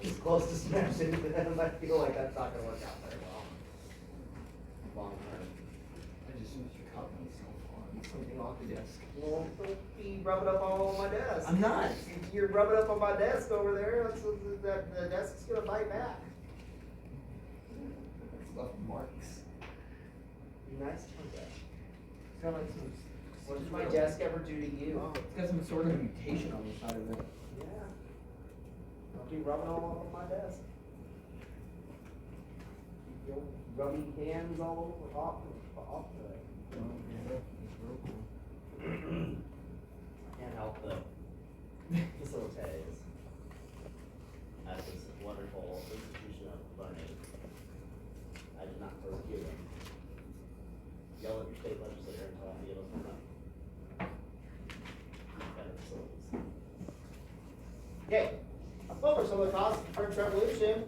is close to smashing, and I feel like that's not gonna work out very well. Long term. I just wish your cup was so fun. Something off the desk. Well, don't be rubbing up all over my desk. I'm not. If you're rubbing up on my desk over there, the desk's gonna bite back. It's left marks. Be nice to my desk. It's got like some. What does my desk ever do to you? Oh, it's got some sort of mutation on the side of it. Yeah. Don't be rubbing all over my desk. Keep your rubbing hands all over off the. Oh, yeah, it's real cool. Can't help but facilitate at this wonderful institution of learning. I did not persecute them. Yell at your state legislator and tell them to give us more money. Better facilities. Okay, what were some of the causes of the French Revolution?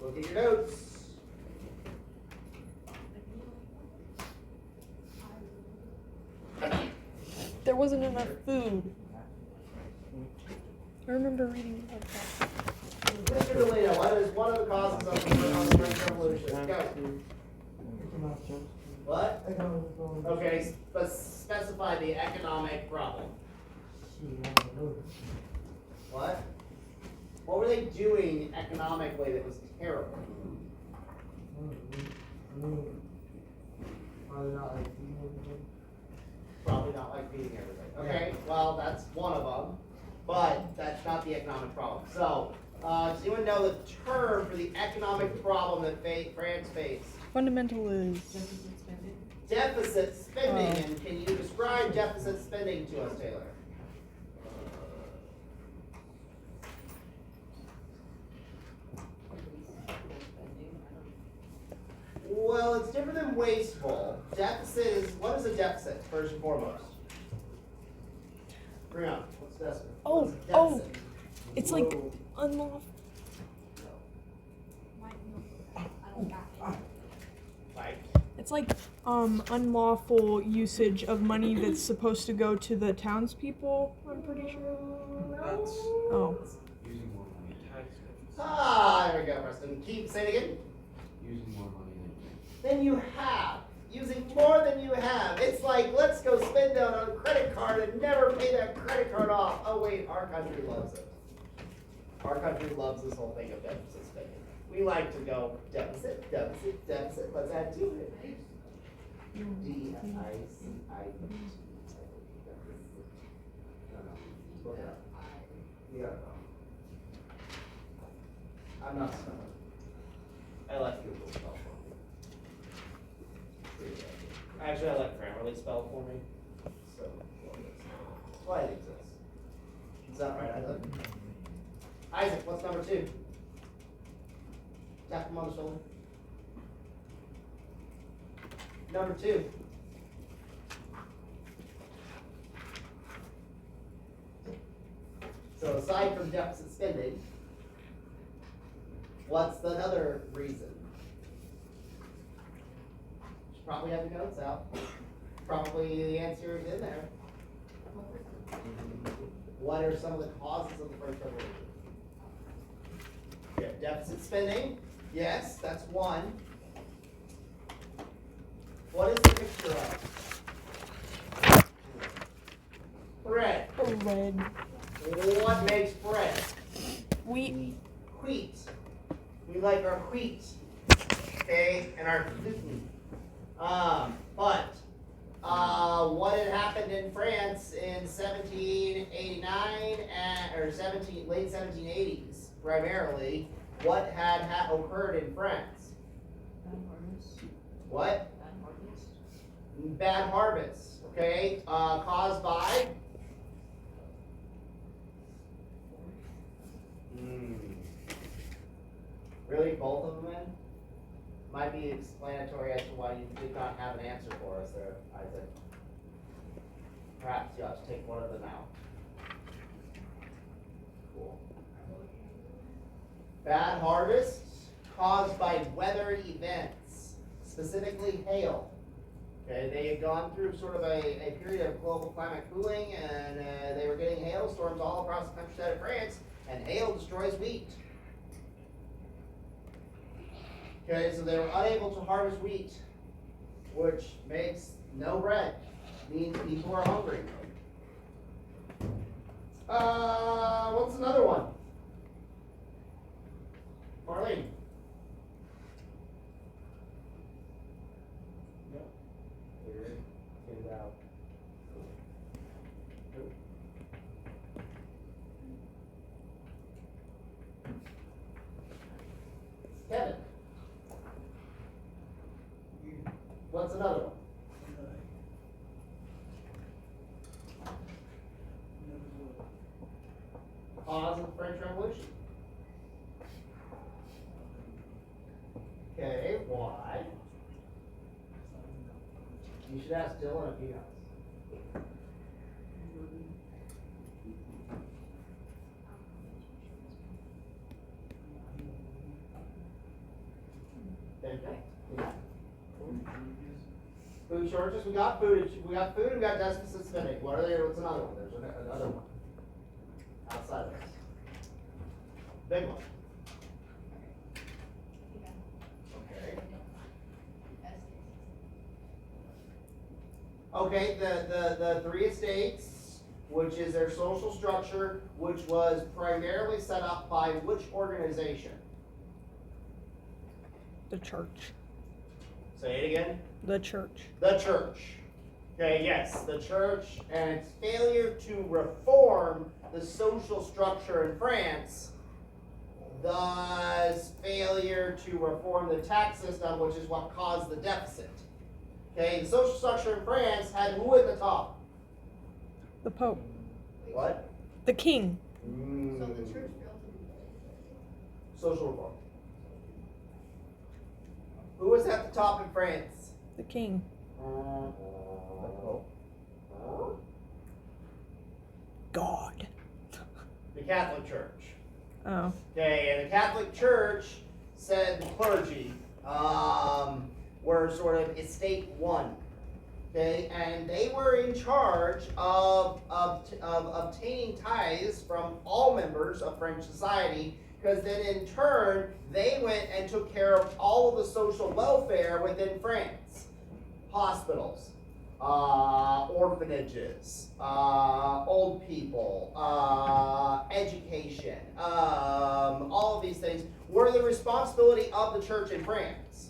Look at your notes. There wasn't enough food. I remember reading about that. Mr. DeLino, what is one of the causes of the French Revolution? Go. What? Okay, but specify the economic problem. What? What were they doing economically that was terrible? Probably not like feeding everybody. Okay, well, that's one of them, but that's not the economic problem. So, does anyone know the term for the economic problem that France faced? Fundamentalist. Deficit spending. And can you describe deficit spending to us, Taylor? Well, it's different than wasteful. Deficit is, what is a deficit, first and foremost? Bring on, what's deficit? Oh, What's a deficit? It's like unlawful. Like, It's like unlawful usage of money that's supposed to go to the townspeople. I'm pretty sure. That's Oh. using more money. Tax deficit. there we go, Preston. Say it again. Using more money Than you have. Using more than you have. It's like, let's go spend it on a credit card and never pay that credit card off. Oh wait, our country loves it. Our country loves this whole thing of deficit spending. We like to go deficit, deficit, deficit. Let's add to it. D-I-C-I. No. Yeah. I'm not spelling. I let Google spell for me. Actually, I let Grammarly spell for me. So, that's why it exists. Is that right, Isaac? Isaac, what's number 2? Tap him on the shoulder. Number 2. So aside from deficit spending, what's another reason? Should probably have your notes out. Probably the answer is in there. What are some of the causes of the French Revolution? We have deficit spending. Yes, that's one. What is the mixture of? Bread. Bread. What makes bread? Wheat. Wheat. We like our wheat. Okay, and our gluten. But what had happened in France in 1789 late 1780s, primarily, what had occurred in France? Bad harvest. What? Bad harvest. Bad harvests. Okay, caused by. Really, both of them in? Might be explanatory as to why you did not have an answer for us there, Isaac. Perhaps you ought to take one of them out. Cool. Bad harvests caused by weather events, specifically hail. Okay, they had gone through sort of a period of global climate cooling, and they were getting hailstorms all across the countryside of France, and hail destroys wheat. Okay, so they were unable to harvest wheat, which makes no bread, means people are hungry. What's another one? Marlene? No. Figure it. Get it out. Nope. Kevin? What's another one? Cause of the French Revolution. Okay, why? You should ask Dylan if he knows. Okay. Yeah. Food shortages. We got food. We got food. We got deficit spending. What are they? What's another one? There's another one. Outside of this. Big one. Okay. Okay, the three estates, which is their social structure, which was primarily set up by which organization? The church. Say it again. The church. The church. Okay, yes, the church and its failure to reform the social structure in France, thus failure to reform the tax system, which is what caused the deficit. Okay, the social structure in France had who at the top? The Pope. What? The king. So the church failed to do Social reform. Who was at the top in France? The king. God. The Catholic Church. Oh. Okay, and the Catholic Church said the clergy were sort of estate one. Okay, and they were in charge of obtaining tithes from all members of French society, because then in turn they went and took care of all of the social welfare within France. Hospitals, orphanages, old people, education, all of these things were the responsibility of the church in France.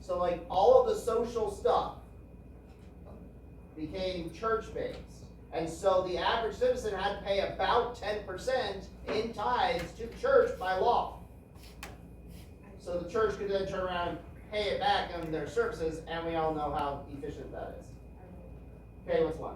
So like all of the social stuff became church-based. And so the average citizen had to pay about 10% in tithes to the church by law. So the church could then turn around and pay it back on their services, and we all know how efficient that is. Okay, what's one?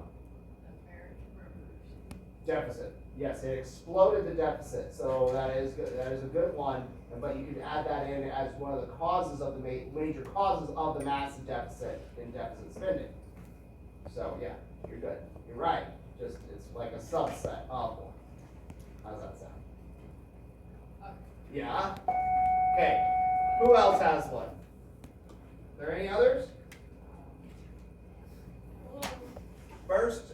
Deficit. Yes, it exploded the deficit. So that is good. That is a good one. But you could add that in as one of the causes of the major causes of the massive deficit in deficit spending. So yeah, you're good. You're right. Just it's like a subset of one. How's that sound? Yeah. Okay. Who else has one? Are there any others? First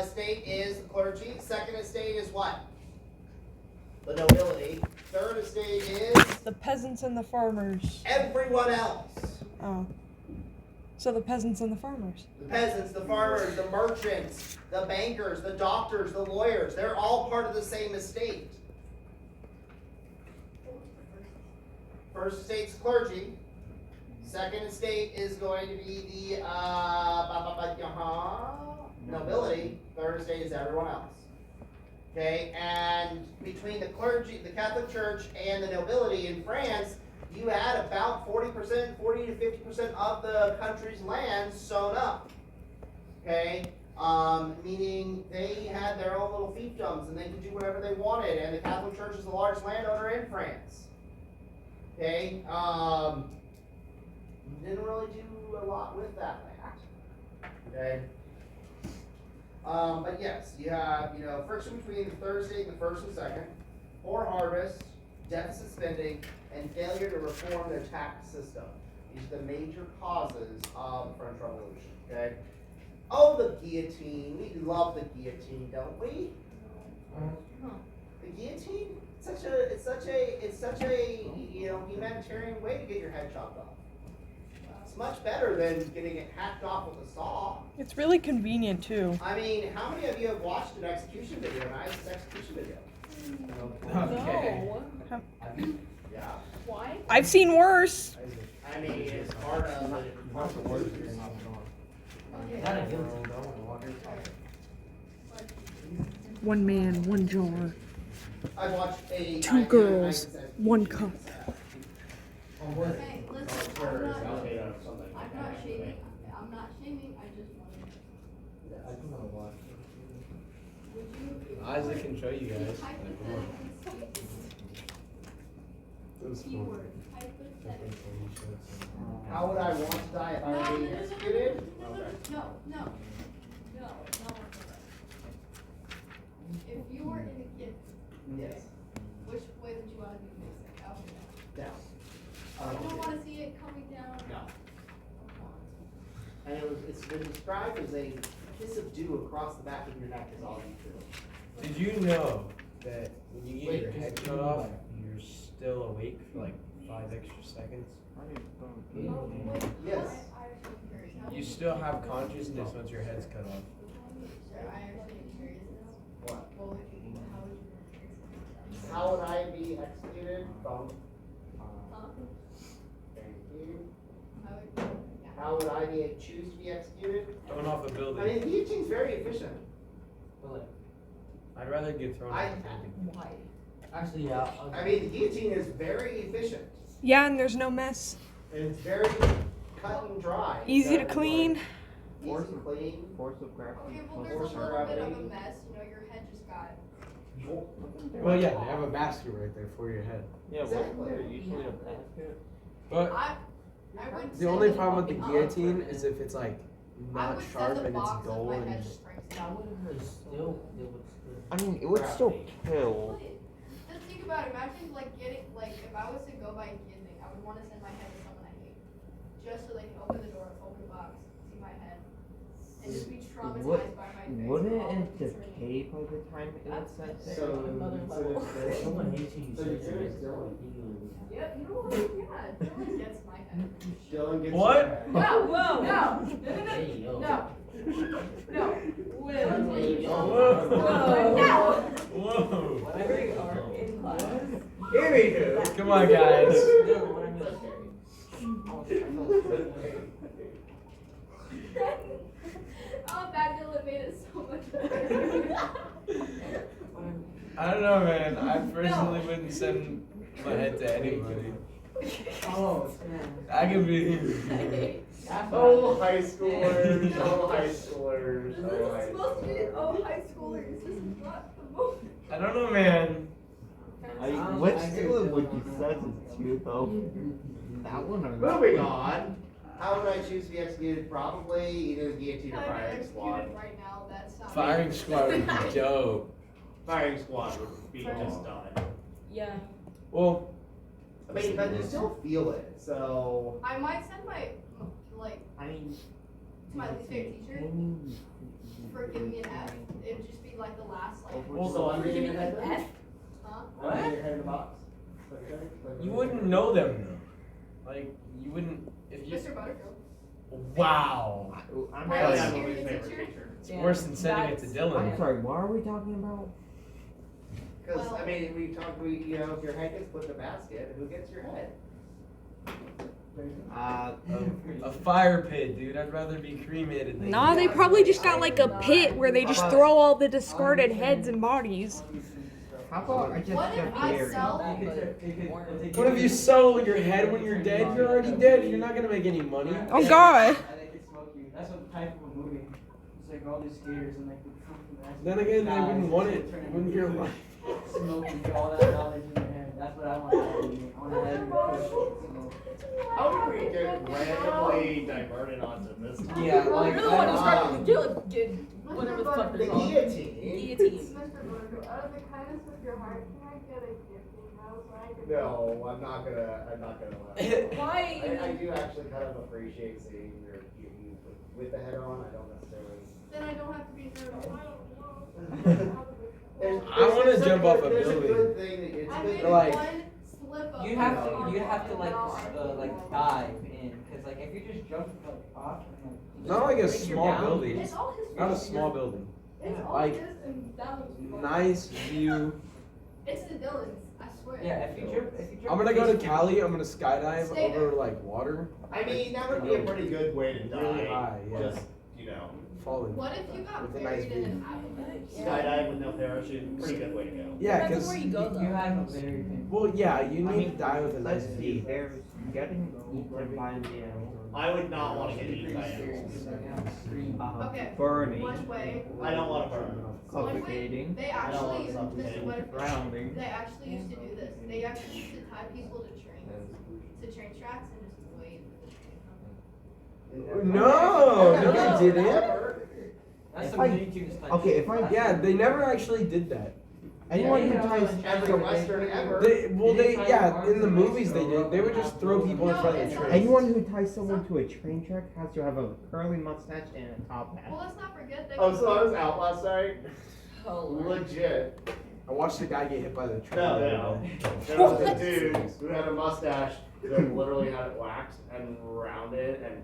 estate is the clergy. Second estate is what? The nobility. Third estate is The peasants and the farmers. everyone else. Oh. So the peasants and the farmers. The peasants, the farmers, the merchants, the bankers, the doctors, the lawyers. They're all part of the same estate. First estate's clergy. Second estate is going to be the nobility. Third estate is everyone else. Okay, and between the clergy, the Catholic Church, and the nobility in France, you had about 40%, 40 to 50% of the country's land sewn up. Okay, meaning they had their own little fiefdoms and they could do whatever they wanted, and the Catholic Church is the largest landowner in France. Okay, didn't really do a lot with that land. Okay. But yes, you have, friction between the third estate and the first and second, poor harvest, deficit spending, and failure to reform their tax system. These are the major causes of the French Revolution, okay? Oh, the guillotine. We love the guillotine, don't we? The guillotine? It's such a humanitarian way to get your head chopped off. It's much better than getting it hacked off with a saw. It's really convenient too. I mean, how many of you have watched an execution video, an ISIS execution video? Okay. Huh. Yeah. Why? I've seen worse. I mean, it's part of the One man, one jar. I watched a Two girls, one cup. Hey, listen, I'm not shaming. I'm not shaming. I just wanted. Would you? Isaac can show you guys. Keyword. Hypothetical. How would I want to die if I were being executed? No. If you were in a gift, Yes. which way would you want to be facing? Up or down? Down. You don't want to see it coming down? No. And it's been described as a kiss of dew across the back of your neck is all you feel. Did you know that when you get your head cut off, you're still awake for like 5 extra seconds? Oh, wait, Yes. I actually am curious. How You would still have consciousness once your head's cut off. Sir, I actually am curious now. What? What would you, how would you? How would I be executed? Phone. Huh? Thank you. How would you? Yeah. How would I choose to be executed? Coming off a I building. mean, the guillotine's very efficient. I'd rather get thrown off a building. Why? Actually, yeah. I mean, the guillotine is very efficient. Yeah, and there's no mess. And it's very cut and dry. Easy to clean. Easy to clean. Force of gravity. Okay, well, Force there's a of little bit of a gravity. mess, you know, your head just got. Well, yeah, they have a basket right there for your head. Yeah, Exactly. wasn't there usually a basket? But I would the send only a problem with the fucking guillotine oven. is if it's like I not would sharp send a and it's box dull if my and head just. just breaks That down. would still, it would still. I mean, it would still kill. Just think about it, imagine like getting, like, if I was to go by guillotine, I would wanna send my head to someone I hate. Just so they can open the door, open the box, see my head, and just be traumatized by my face. Wouldn't for all it of eternity. decay by the time it was sent there? So Yep, you know what, yeah, Dylan gets my head. Dylan gets What? your head. No, no, Hey, yo. no. No. Whoa! Anywho. Come on, guys. Oh, that Dylan made it so much better. I don't know, man. I personally wouldn't send my head to anybody. Oh, I could be. Oh, high schoolers. Oh, high schoolers. This Oh, high is supposed to be, schoolers. oh, high schoolers, this is not the moment. I don't know, man. Which Dylan would you send it to, though? That one or Moving on. How would I choose to be executed? Probably either the guillotine or I'm firing squad. executed right now, that's not. Firing squad would be dope. Firing squad would be just done. Yeah. Well, I mean, but you still feel it, so. I might send my, like, I mean, to my least favorite teacher for giving me an F. It would just be like the last, like. Also, under your head then? F? Huh? What? Under your head in the box. you wouldn't know them though. Like, you wouldn't if you. Mr. Butterfield. Wow. I'm My Probably sorry. not least my favorite favorite teacher. It's worse than sending it to Dylan. I'm sorry, what are we talking about? Because, I mean, if your head gets put in a basket, who gets your head? A fire pit, dude. I'd rather be cremated than. Nah, they probably just got like a pit where they just throw all the discarded heads and bodies. How about I just What if get I buried? sell? What if you sell your head when you're dead? You're already dead. You're not gonna make any money. Oh god. That's what type of a movie. It's like all these skaters and like Then again, they wouldn't want it when you're alive. smoke and get all that knowledge in their head. That's what I want to do. I want to have it smoke. How did we get randomly diverted onto this? Yeah, like. Dylan did whatever the fuck The they're called. guillotine. Guillotine. Mr. Butterfield, out of the kindness of your heart, can I get a gift email so I can? No, I'm not gonna. Why? I do actually kind of appreciate seeing you with the head on. I don't necessarily. Then I don't have to be a nerd. There's I a jump off a good- There's a building. good thing that it's I good. made They're like- one slip up. You have to like dive in, cause like if you just jump like off and like. Not like a break your small down, building. It's all his Not a fault. small building. It's all like, his and that was fault. Nice view. It's the Dylan's, I swear. Yeah, if you jump. I'm gonna go to Cali. I'm gonna skydive Stay there. over like water. I mean, that would be a pretty good way to die. Really high, yeah. Just, you know, Falling. What if you got With a nice buried in view. an avalanche? skydive with no parachute, pretty good way to go. Yeah, Depends because on where you go, You though. have a very big. well, yeah, you I need mean, to die with a nice Let's see, view. there's getting eaten by the animals. I would not want to get eaten by animals. Okay. Burning, One way, I don't want to burn. suffocating, they I don't want actually, something this is to what drowning. they actually used to do this. They actually used to tie people to train tracks and just wait for the train to come. No, Never. no, they didn't. Never. That's If some I- Looney Tunes type okay, shit. if I- Yeah, they never actually did that. anyone who Yeah, ties, Every Western ever. Yeah, in the movies they did. They would just throw people in front of the train. anyone who ties someone to a train track has to have a curly mustache and a top hat. Well, let's not forget that. Oh, so I was out last night? Hilarious. Legit. I watched the guy get hit by the train. No, the no. other day. There was a dude who had a mustache that literally had it waxed and rounded and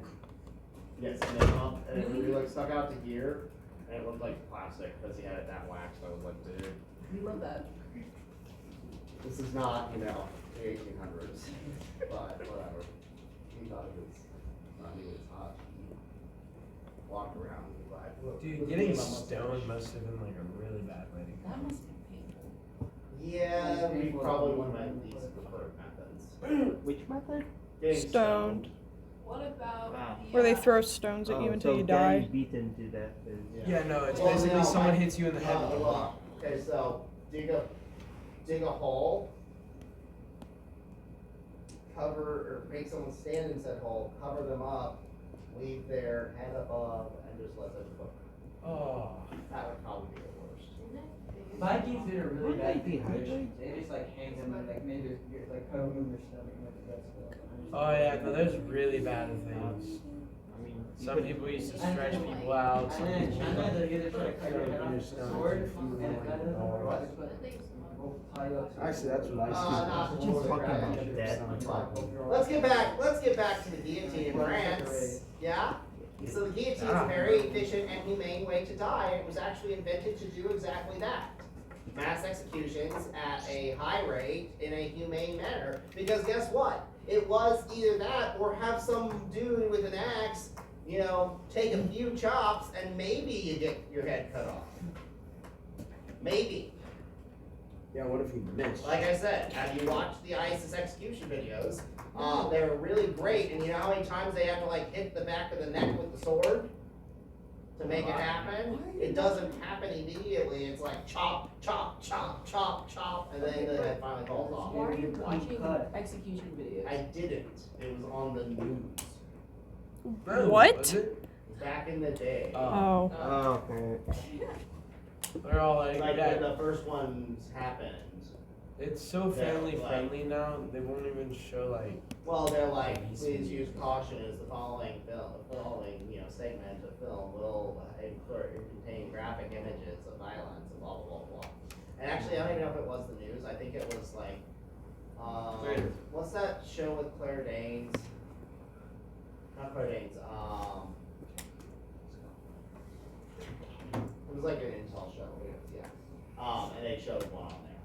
yes, and then up, and it really like stuck out to here, and it looked like plastic because he had it that waxed. I was like, dude, We love that. this is not, you know, the 1800s, but whatever. He thought it was, he was hot. He walked around and was like, look, Dude, look getting at my mustache. stoned must have been like a really bad way to go. That must be painful. Yeah, we probably one of my least preferred methods. Which method? Getting Stoned. What about Wow. the, Where they throw stones at you until so you getting die. beaten to death is. Yeah, no, it's Well, basically no, someone I- hits you in the head with a look, rock. okay, so dig a hole, cover, or make someone stand in said hole, cover them up, leave their head above, and just let them cook. Oh. That would probably be the worst. Vikings did a really Wouldn't bad they thing. dehydrate? They just like hang them and like made their like cover them in their stomach and like that's Oh yeah, no, there's really bad things. I mean, Some people used to stretch people out. Some And then people China, they either try to cut your head off with a sword, and if that doesn't work, we'll tie you up. Actually, that's what I Not used to just do. fucking dead. Let's get back to the guillotine in France, yeah? So the guillotine is a very efficient and humane way to die. It was actually invented to do exactly that. Mass executions at a high rate in a humane manner. Because guess what? It was either that or have some dude with an axe, you know, take a few chops and maybe you get your head cut off. Maybe. Yeah, what if he missed? Like I said, have you watched the ISIS execution videos? They're really great, and you know how many times they have to like hit the back of the neck with the sword to make it happen? It doesn't happen immediately. It's like chop, chop, chop, chop, chop, and then the head finally falls off. Why are you watching execution videos? I didn't. It was on the news No, What? was it? back in the day. Oh. Oh, okay. They're all like, Like yeah, when the first ones happened. it's so Yeah, family like- friendly now. They won't even show like. Well, they're like, please use caution as the following segment of film will contain graphic images of violence and blah, blah, blah, blah. And actually, I don't even know if it was the news. I think it was like, what's that show with Claire Danes? Not Claire Danes, it was like an Intel show, yeah. And they showed one on there.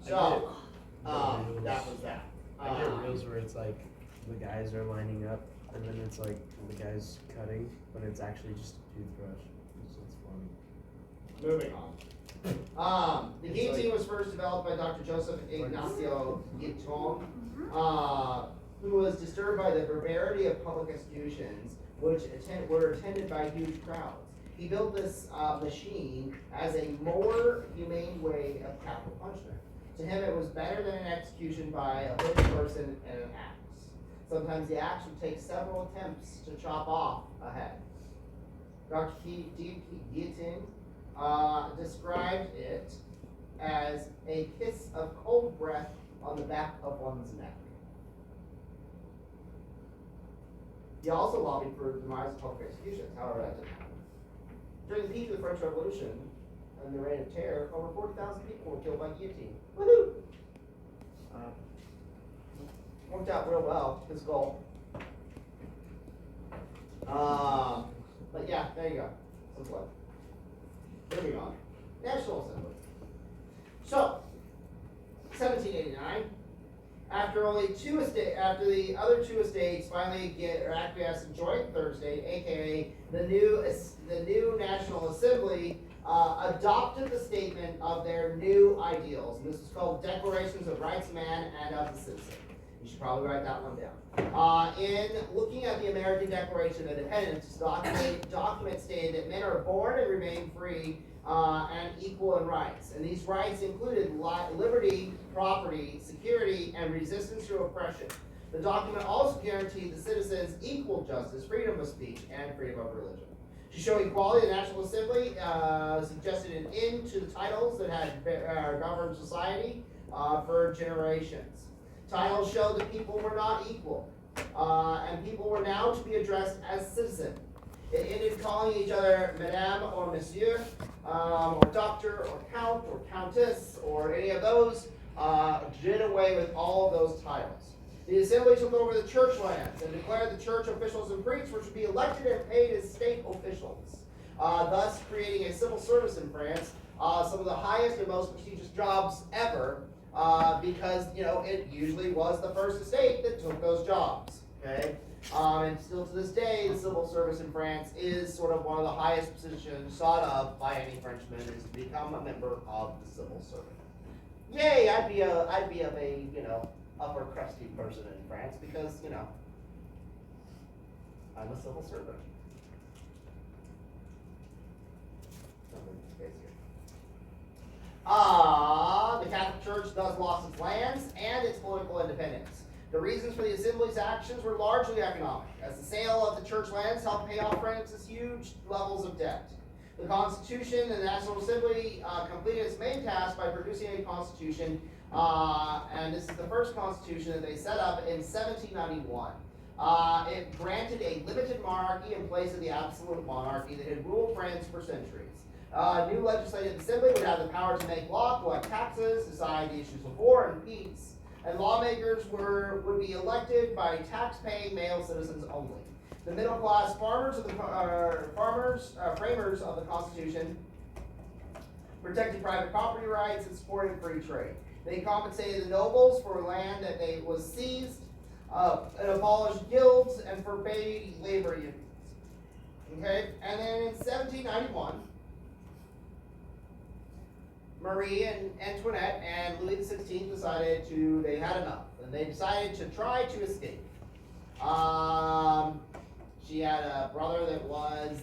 So, that was that. I get reels where it's like the guys are lining up, and then it's like the guy's cutting, but it's actually just a toothbrush. It's funny. Moving on. The guillotine was first developed by Dr. Joseph Ignacio Guillotin, who was disturbed by the barbarity of public executions, which were attended by huge crowds. He built this machine as a more humane way of capital punishment. To him, it was better than an execution by a living person and an axe. Sometimes the axe would take several attempts to chop off a head. Dr. Guillotin described it as a kiss of cold breath on the back of one's neck. He also lobbied for the demise of public executions, however that didn't happen. During the peak of the French Revolution, in the Reign of Terror, over 40,000 people were killed by guillotine. Woohoo! Worked out real well, his goal. But yeah, there you go. Some fun. Moving on. National Assembly. So, 1789. After the other two estates finally acquiesced in Joint Thursday, aka the new National Assembly, adopted the statement of their new ideals. And this is called Declarations of Rights of Man and of the Citizen. You should probably write that one down. In looking at the American Declaration of Independence, this document stated that men are born and remain free and equal in rights. And these rights included liberty, property, security, and resistance to oppression. The document also guaranteed the citizens equal justice, freedom of speech, and freedom of religion. To show equality, the National Assembly suggested an end to the titles that had governed society for generations. Titles showed that people were not equal, and people were now to be addressed as citizen. It ended calling each other Madame or Monsieur, or Doctor, or Count, or Countess, or any of those. Did away with all of those titles. The Assembly took over the church lands and declared the church officials and priests were to be elected and paid as state officials, thus creating a civil service in France, some of the highest and most prestigious jobs ever. Because, it usually was the first estate that took those jobs, okay? And still to this day, the civil service in France is sort of one of the highest positions sought of by any Frenchman is to become a member of the civil service. Yay, I'd be a upper crusty person in France because, I'm a civil servant. The Catholic Church thus lost its lands and its political independence. The reasons for the Assembly's actions were largely economic, as the sale of the church lands helped pay off France's huge levels of debt. The Constitution and the National Assembly completed its main task by producing a constitution, and this is the first constitution that they set up in 1791. It granted a limited monarchy in place of the absolute monarchy that had ruled France for centuries. New legislative assembly would have the power to make law, collect taxes, decide the issues of war and peace, and lawmakers would be elected by tax-paying male citizens only. The middle-class framers of the Constitution protected private property rights and supported free trade. They compensated the nobles for land that was seized, and abolished guilds and forbade labor unions. Okay, and then in 1791. Marie and Antoinette and Louis XVI they had enough, and they decided to try to escape. She had a brother that was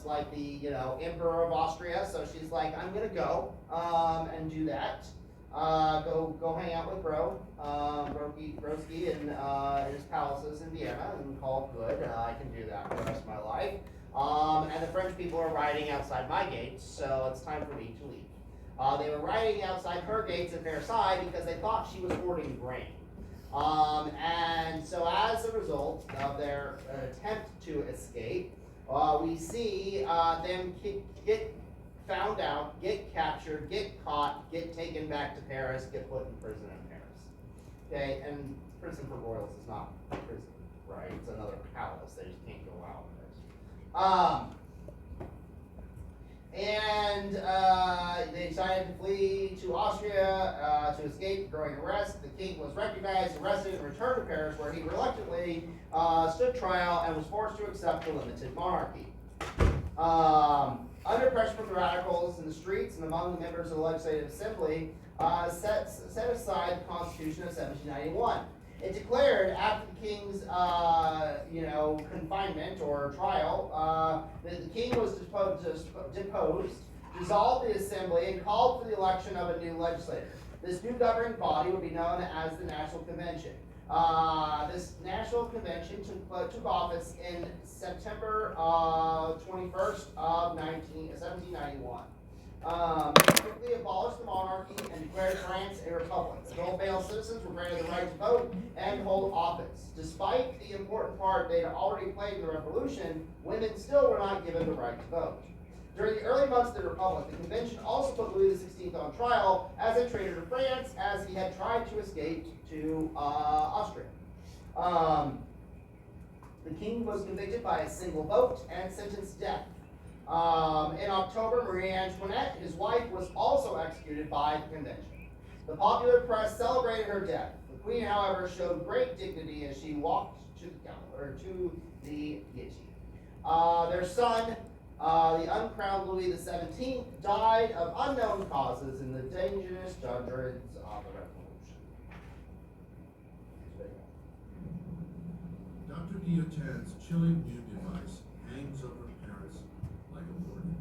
like the Emperor of Austria, so she's like, I'm gonna go and do that. Go hang out with Broski in his palaces in Vienna and call it good. I can do that for the rest of my life. And the French people are rioting outside my gates, so it's time for me to leave. They were rioting outside her gates at Versailles because they thought she was hoarding grain. And so as a result of their attempt to escape, we see them get found out, get captured, get caught, get taken back to Paris, get put in prison in Paris. Okay, and prison for royals is not prison, right? It's another palace. They just can't go out. They decided to flee to Austria to escape growing arrest. The king was recognized, arrested, and returned to Paris, where he reluctantly stood trial and was forced to accept the limited monarchy. Under pressure from the radicals in the streets and among the members of the Legislative Assembly, set aside the Constitution of 1791. It declared after the king's, confinement or trial, that the king was deposed, dissolved the assembly, and called for the election of a new legislature. This new governing body would be known as the National Convention. This National Convention took office in September 21st of 1791. quickly abolished the monarchy and declared France a republic. Adult male citizens were granted the right to vote and hold office. Despite the important part they had already played in the revolution, women still were not given the right to vote. During the early months of the Republic, the convention also put Louis XVI on trial as a traitor to France, as he had tried to escape to Austria. The king was convicted by a single vote and sentenced to death. In October, Marie Antoinette, his wife, was also executed by the convention. The popular press celebrated her death. The queen, however, showed great dignity as she walked to the guillotine. Their son, the uncrowned Louis XVII, died of unknown causes in the dangerous dungeons of the Revolution. Dr. Guillotin's chilling new device hangs over Paris like a warning.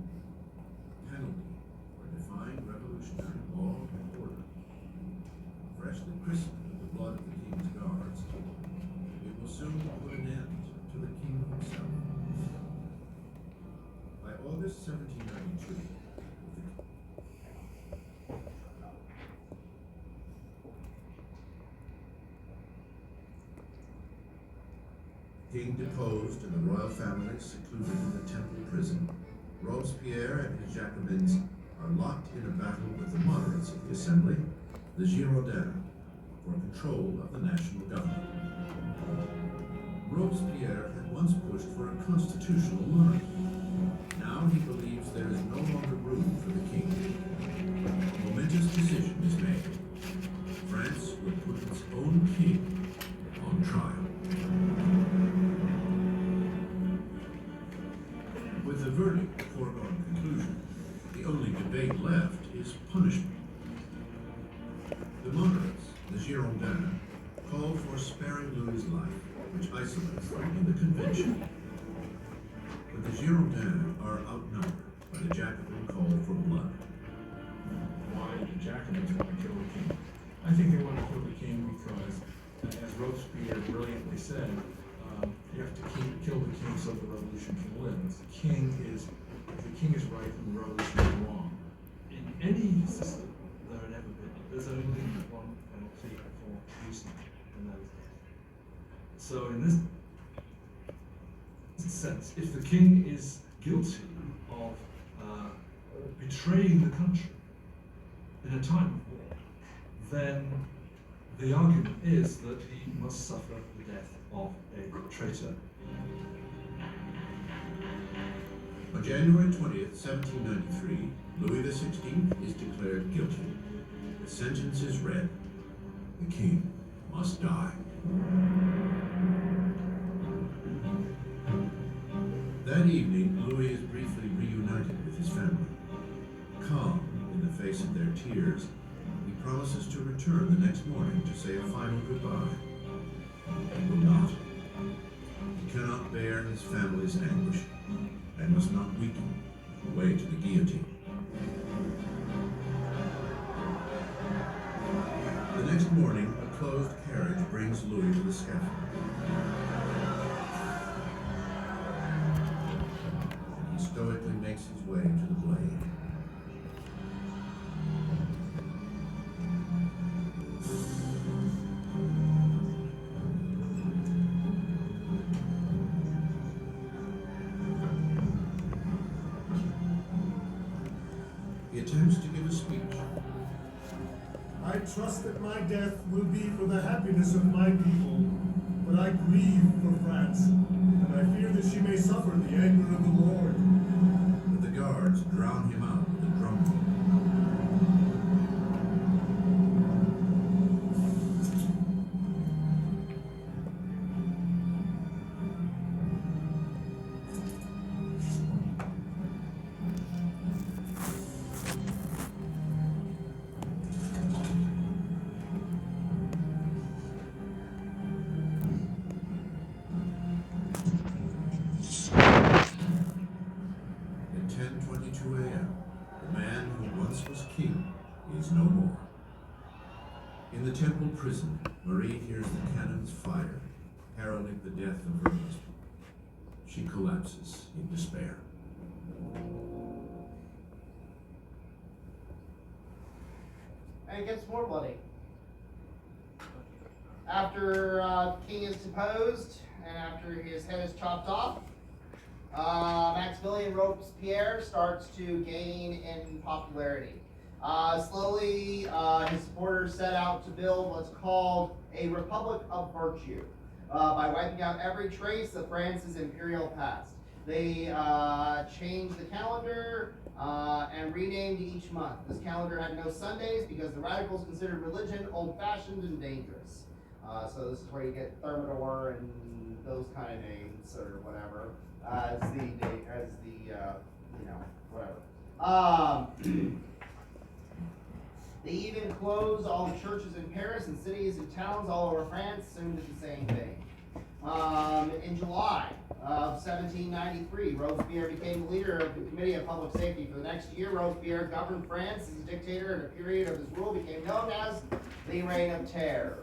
Penalty for defying revolutionary law and order. Freshly christened with the blood of the king's guards, it will soon put an end to the king himself. By August 1792, king deposed and the royal family secluded in the Temple prison, Robespierre and his Jacobins are locked in a battle with the moderates of the Assembly, the Girondins, for control of the national government. Robespierre had once pushed for a constitutional monarchy. Now he believes there is no longer room for the king. A momentous decision is made. France will put its own king on trial. With the verdict a foregone conclusion, the only debate left is punishment. The moderates, the Girondins, called for sparing Louis' life, which isolates them in the convention. But the Girondins are outnumbered by the Jacobin call for blood. Why do the Jacobins want to kill the king? I think they want to kill the king because, as Robespierre brilliantly said, you have to kill the king so the revolution can live. If the king is right, then the revolution is wrong. In any system that had ever been, there's only one penalty for treason, and that is death. So in this sense, if the king is guilty of betraying the country in a time of war, then the argument is that he must suffer the death of a traitor. On January 20th, 1793, Louis XVI is declared guilty. The sentence is read. The king must die. That evening, Louis is briefly reunited with his family. Calm in the face of their tears, he promises to return the next morning to say a final goodbye. He will not. He cannot bear his family's anguish and must not weaken away to the guillotine. The next morning, a closed carriage brings Louis to the scaffold. And he stoically makes his way to the blade. He attempts to give a speech. I trust that my death will be for the happiness of my people, but I grieve for France, and I fear that she may suffer the anger of the Lord. But the guards drown him out with a drum roll. In the Temple prison, Marie hears the cannons fire, heralding the death of her husband. She collapses in despair. it gets more bloody. After the king is deposed and after his head is chopped off, Maximilian Robespierre starts to gain in popularity. Slowly, his supporters set out to build what's called a Republic of Virtue by wiping out every trace of France's imperial past. They changed the calendar and renamed each month. This calendar had no Sundays because the radicals considered religion old-fashioned and dangerous. So this is where you get Thermidor and those kind of names or whatever as the whatever. They even closed all the churches in Paris and cities and towns all over France soon did the same thing. In July of 1793, Robespierre became the leader of the Committee of Public Safety. For the next year, Robespierre governed France as a dictator, and a period of his rule became known as the Reign of Terror.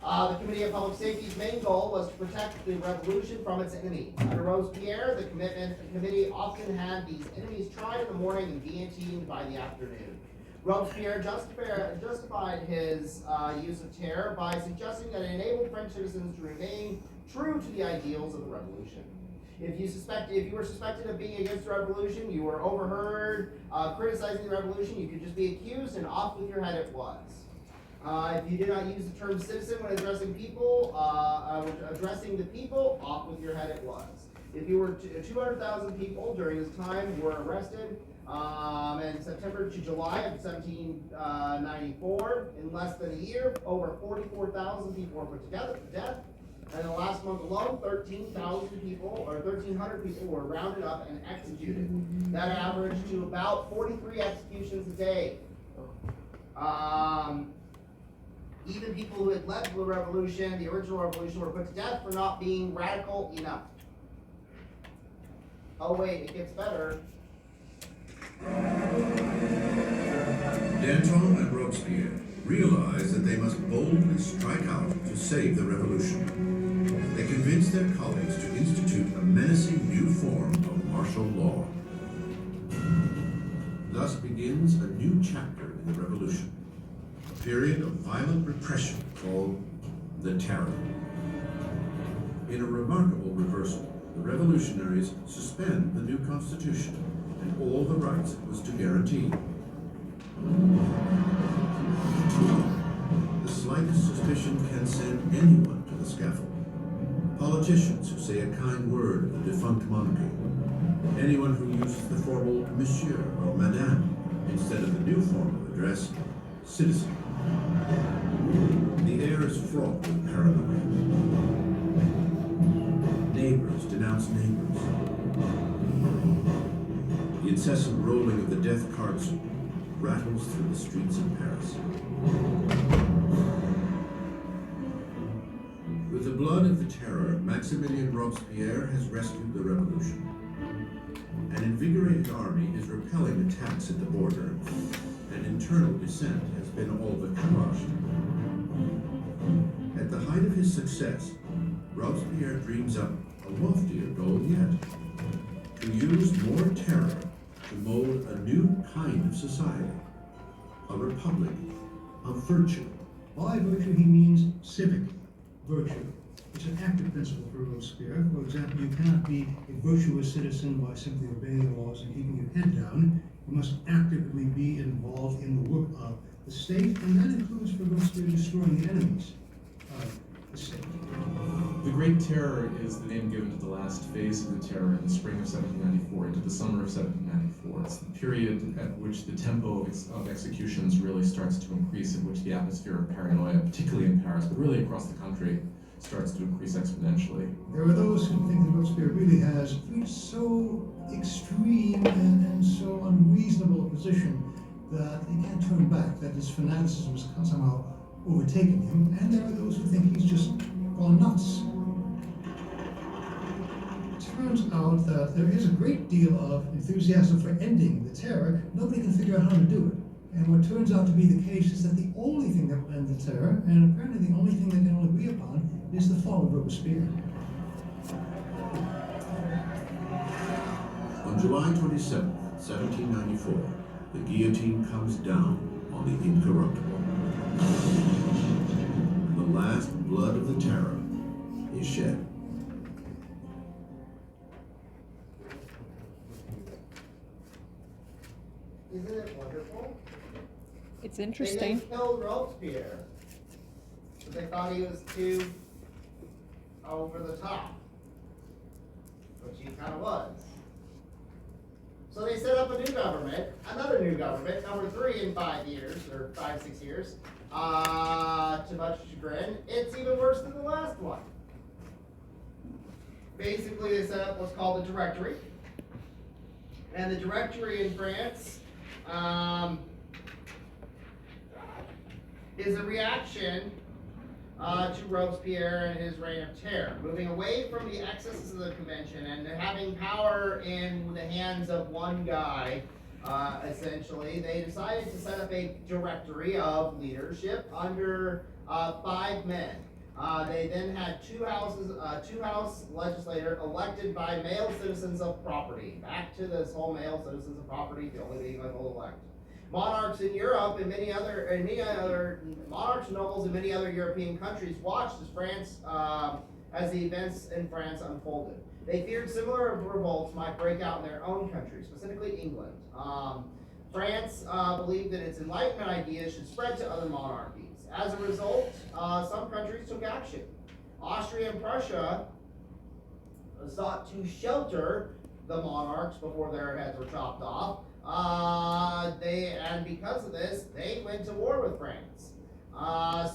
The Committee of Public Safety's main goal was to protect the revolution from its enemies. Under Robespierre, the committee often had these enemies tried in the morning and guillotined by the afternoon. Robespierre justified his use of terror by suggesting that it enabled French citizens to remain true to the ideals of the revolution. If you were suspected of being against the revolution, you were overheard criticizing the revolution, you could just be accused and off with your head it was. If you did not use the term citizen when addressing the people, off with your head it was. If you were 200,000 people during this time were arrested in September to July of 1794, in less than a year, over 44,000 people were put together to death. And in the last month alone, 13,000 people or 1,300 people were rounded up and executed. That averaged to about 43 executions a day. Even people who had led the revolution, the original revolution, were put to death for not being radical enough. Oh wait, it gets better. Danton and Robespierre realized that they must boldly strike out to save the revolution. They convinced their colleagues to institute a menacing new form of martial law. Thus begins a new chapter in the revolution. A period of violent repression called the Terror. In a remarkable reversal, the revolutionaries suspend the new constitution and all the rights it was to guarantee. The slightest suspicion can send anyone to the scaffold. Politicians who say a kind word of the defunct monarchy. Anyone who uses the formal monsieur or madame instead of the new form of address, citizen. The air is fraught with paranoia. Neighbors denounce neighbors. The incessant rolling of the death carts rattles through the streets of Paris. With the blood of the Terror, Maximilian Robespierre has rescued the revolution. An invigorated army is repelling attacks at the border, and internal dissent has been all but quashed. At the height of his success, Robespierre dreams up a loftier goal yet: to use more terror to mold a new kind of society, a republic of virtue. By virtue, he means civic virtue. It's an active principle for Robespierre. For example, you cannot be a virtuous citizen by simply obeying the laws and keeping your head down. You must actively be involved in the work of the state, and that includes for Robespierre destroying the enemies of the state. The Great Terror is the name given to the last phase of the terror in the spring of 1794 into the summer of 1794. It's the period at which the tempo of executions really starts to increase, at which the atmosphere of paranoia, particularly in Paris, but really across the country, starts to increase exponentially. There are those who think that Robespierre really has reached so extreme and so unreasonable a position that he can't turn back, that his fanaticism has somehow overtaken him, and there are those who think he's just gone nuts. It turns out that there is a great deal of enthusiasm for ending the terror. Nobody can figure out how to do it. And what turns out to be the case is that the only thing that will end the terror, and apparently the only thing they can all agree upon, is the fall of Robespierre. On July 27, 1794, the guillotine comes down on the incorruptible. The last blood of the terror is shed. Isn't it wonderful? It's They interesting. then killed Robespierre because they thought he was too over the top, which he kind of was. So they set up a new government, another new government, number 3 in 5 years, or 5, 6 years. To much chagrin, it's even worse than the last one. Basically, they set up what's called the Directory. And the Directory in France is a reaction to Robespierre and his reign of terror, moving away from the excesses of the convention and having power in the hands of one guy. Essentially, they decided to set up a directory of leadership under 5 men. They then had two house legislators elected by male citizens of property. Back to this whole male citizens of property, the only thing I will elect. Monarchs in Europe and many other monarchs and nobles in many other European countries watched as the events in France unfolded. They feared similar revolts might break out in their own country, specifically England. France believed that its Enlightenment ideas should spread to other monarchies. As a result, some countries took action. Austria and Prussia sought to shelter the monarchs before their heads were chopped off. And because of this, they went to war with France.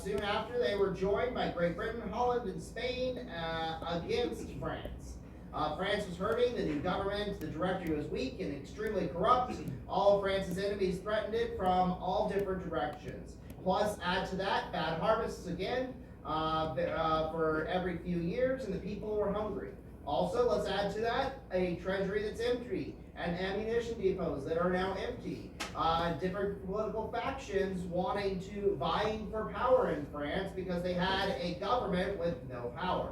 Soon after, they were joined by Great Britain, Holland, and Spain against France. France was hurting, the new government, the directory was weak and extremely corrupt. All of France's enemies threatened it from all different directions. Plus, add to that, bad harvests again for every few years, and the people were hungry. Also, let's add to that a treasury that's empty and ammunition depots that are now empty. Different political factions vying for power in France because they had a government with no power.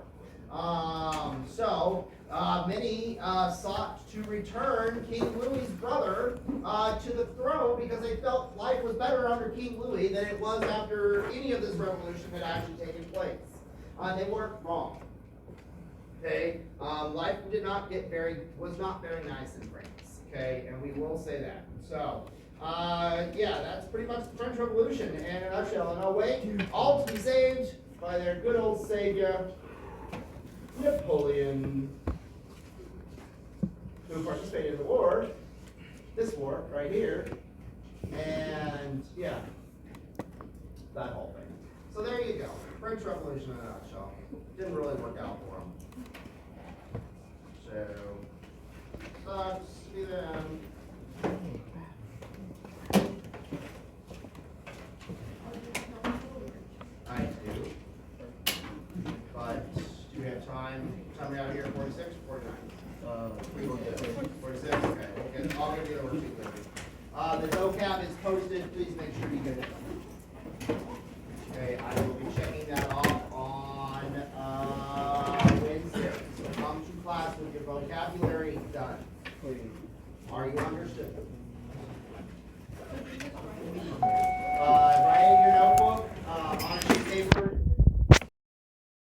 Many sought to return King Louis's brother to the throne because they felt life was better under King Louis than it was after any of this revolution had actually taken place. They weren't wrong. Okay, life was not very nice in France. Okay, and we will say that. So, yeah, that's pretty much the French Revolution in a nutshell. And I'll wait, all to be saved by their good old savior, Napoleon, who participated in the war, this war right here, and yeah, that whole thing. So there you go, French Revolution in a nutshell. Didn't really work out for them. So, sucks to be them. I do. But do we have time? Tell me out here, 46 or 49? 46, okay. I'll give you the worksheet with you. The vocab is posted, please make sure you get it. Okay, I will be checking that off on Wednesday. So come to class with your vocabulary done. Are you understood?